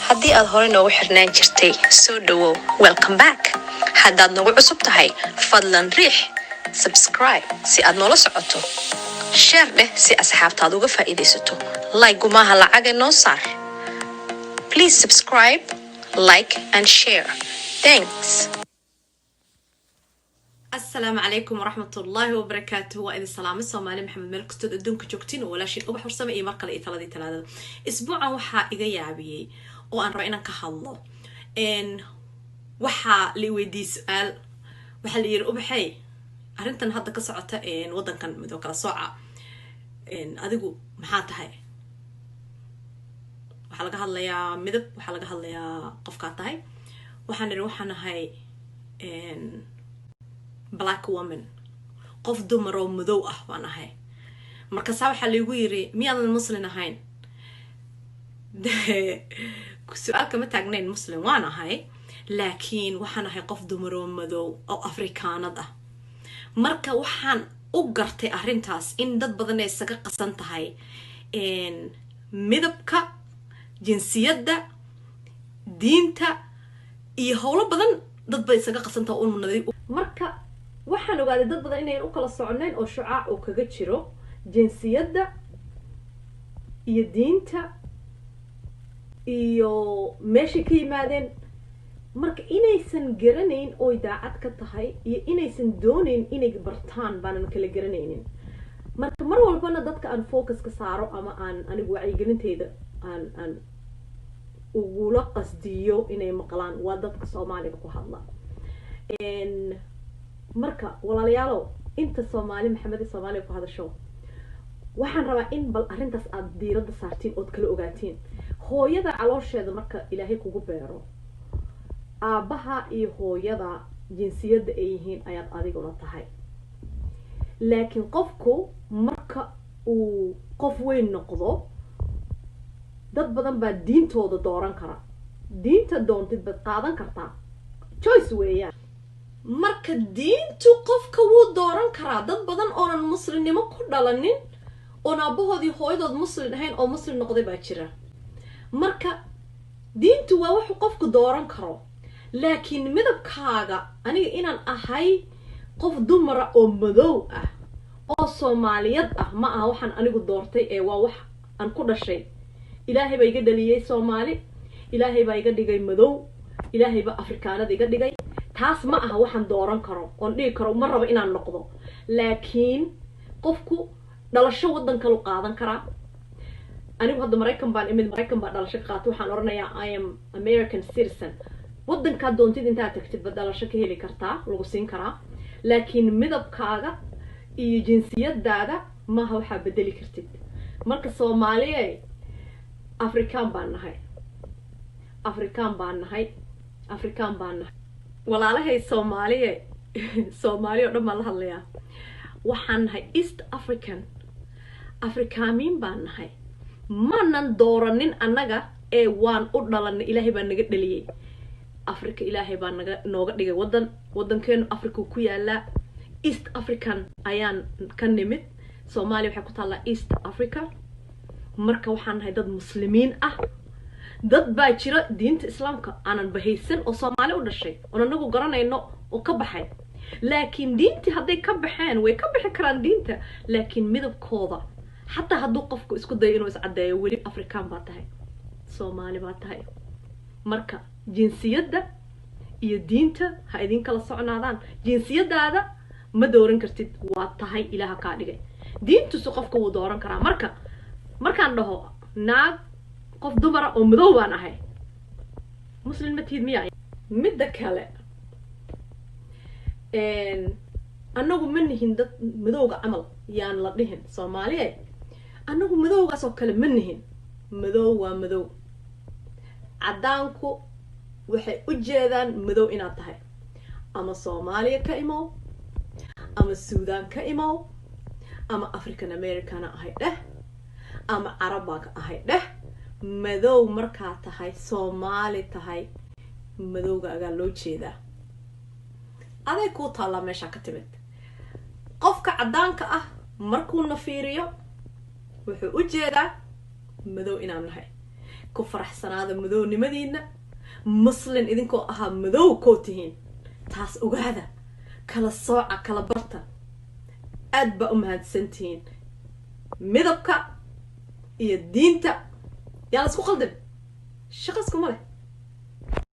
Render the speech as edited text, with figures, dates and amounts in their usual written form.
haddii aad hore noogu xirnaan jirtay soo dhawow welcome back haddaad nagu cusub tahay fadlan riix subscribe si aad noola socoto share dheh si asxaabtaad uga faa'iidaysato like gumaha lacag noo saar please subscribe like and share thanks السلام عليكم ورحمة الله وبركاته وإذا السلام الصومالي محمد ملك استود أدونك جوكتين ولا شيء أبو حرسمة إيه مرقل إيه ثلاثة أسبوعا وحا إيجا يابي وأن رأينا كهالله إن وحا لويدي سؤال وحا اللي يرقب حي أرنتن هذا كسعته إن وضن كان مدوك الساعة إن أديكو محاته هاي وحلقة هلا يا مدب وحلقة هلا يا قفقات هاي وحا نروحنا هاي إن black woman qof dumar oo madow ah waan ahay markaas waxa la igu yiri miyaan muslim ahayn su'aal kama taagnayn muslim waan ahay laakiin waxaan ahay qof dumar oo madow oo afrikaanad ah marka waxaan u gartay arintaas in dad badan ay isaga qasan tahay midabka jinsiyadda diinta iyo howlo badan dad bay isaga qasan tahay oo nadiif marka waxaan ogaaday dad badan inay u kala soconayn oo shucaac oo kaga jiro jinsiyadda iyo diinta iyo meesha ka yimaadeen marka inaysan garanayn oo daacad ka tahay iyo inaysan doonayn inay bartaan baanan kala garanaynin marka mar walbana dadka aan focus ka saaro ama aan anigu wacyigelinteyda aan ugula qasdiyo inay maqlaan waa dadka Soomaaliga ku hadla marka walaalayaalo inta Soomaali maxamed Soomaali ku hadasho waxaan rabaa in bal arintaas aad diirada saartiin oo kala ogaatiin hooyada caloosheeda marka Ilaahay kugu beero aabaha iyo hooyada jinsiyadda ay yihiin ayaad adiguna tahay laakiin qofku marka uu qof weyn noqdo dad badan baa diintooda dooran kara diinta doontid bad qaadan kartaa choice weeyaan marka diintu qofka wuu dooran karaa dad badan oonan muslimnimo ku dhalanin oo aabahoodii hooyadood muslim ahayn oo muslim noqday baa jira marka diintu waa wax qofku dooran karo laakiin midabkaaga aniga inaan ahay qof dumar oo madow ah oo Soomaaliyad ah ma aha waxaan anigu doortay ee waa wax aan ku dhashay Ilaahay baa iga dhaliyay Soomaali Ilaahay baa iga dhigay madow Ilaahay baa Afrikaanada iga dhigay taas ma aha waxaan dooran karo oo dhigi karo ma rabo inaan noqdo laakiin qofku dhalasho wadan kale qaadan kara anigu hadda Mareykan baan dhalasho ka qaato waxaan oranayaa I am American citizen wadanka doontid inta tagtid bad dhalasho ka heli kartaa lagu siin karaa laakiin midabkaaga iyo jinsiyadaada ma aha waxa bedeli kartid marka Soomaaliye Afrikaan baan nahay walaalahay Soomaaliye Soomaaliyo dhan ma la hadlayaa waxaan nahay East Afrikaamin baan nahay maanan dooranin annaga ee waan u dhalanay Ilaahay baa naga dhaliyay Afrika Ilaahay baa nooga dhigay wadankeenu Afrika ku yaala East African ayaan ka nimid Soomaaliya waxay ku taala East Africa marka waxaan nahay dad muslimiin ah dad baa jira diinta islaamka aanan bahaysan oo Soomaali u dhashay oo anagu garanayno oo ka baxay laakiin diinti haday ka baxeen way ka bixi karaan diinta laakiin midabkooda hatta hadduu qofku isku dayo inuu is cadeeyo wali Afrikaan baa tahay Soomaali baa tahay marka jinsiyadda iyo diinta ha idin kala socnaadaan jinsiyadaada ma dooran kartid waa tahay Ilaaha ka dhigay diintu si qofku uu dooran karaa markaan dhaho naag qof dumar oo madow baan ahay muslimatid miya midda kale anagu ma nihin dad madowga amal yaan la dhihin Soomaaliye anagu madowgaas oo kale ma nihin madow waa madow cadaanku waxay u jeedaan madow inaad tahay ama Soomaaliya ka imow ama Suudaan ka imow ama African American ahay ama Arabaa ka ahay madow markaa tahay Soomaali tahay madowga agaa loo jeedaa aday ku taala meesha ka timid qofka cadaanka ah markuu na fiiriyo wuxuu u jeedaa madow inaan nahay ku faraxsanaada madownimadiina muslin idinkoo ahaa madow koo tihiin taas ogaada kala sooca kala barta aad baa u mahadsantihiin midabka iyo diinta yaa la isku qaldin shaqo iskuma leh